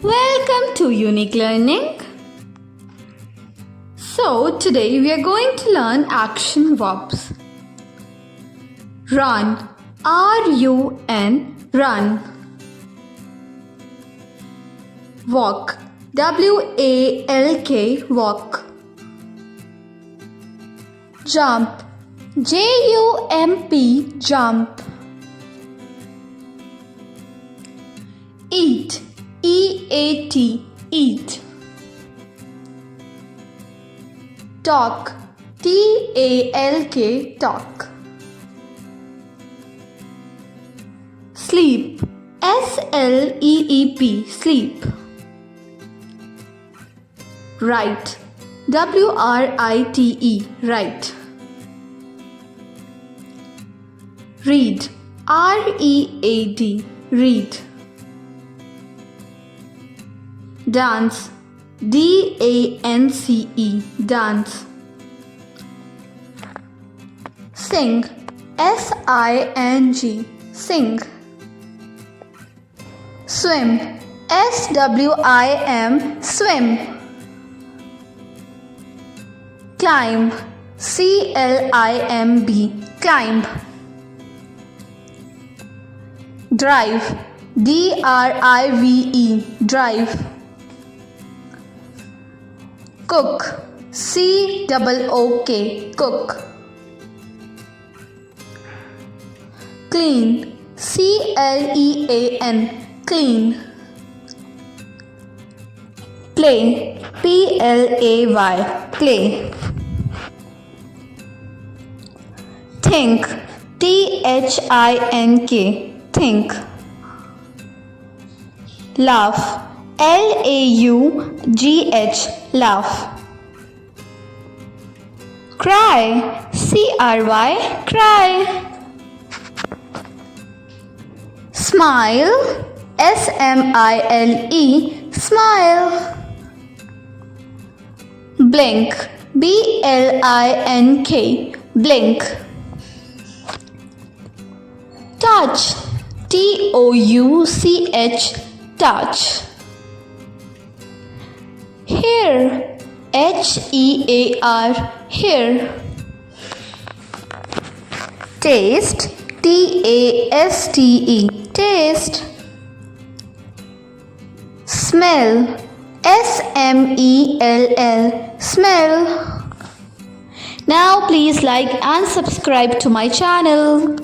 Welcome to Unique Learning. So today we are going to learn action verbs. Run, R-U-N, run. Walk, W-A-L-K, walk. Jump, J-U-M-P, jump. Eat, E-A-T, eat. Talk, T-A-L-K, talk. Sleep, S-L-E-E-P, sleep. Write, W-R-I-T-E, write. Read, R-E-A-D, read. Dance, D-A-N-C-E, dance. Sing, S-I-N-G, sing. Swim, S-W-I-M, swim. Climb, C-L-I-M-B, climb. Drive, D-R-I-V-E, drive. Cook, C-O-O-K, cook. Clean, C-L-E-A-N, clean. Play, P-L-A-Y, play. Think, T-H-I-N-K, think. Laugh, L-A-U-G-H, laugh. Cry, C-R-Y, cry. Smile, S-M-I-L-E, smile. Blink, B-L-I-N-K, blink. Touch, T-O-U-C-H, touch. Hear, H-E-A-R, hear. Taste, T-A-S-T-E, taste. Smell, S-M-E-L-L, smell. Now please like and subscribe to my channel.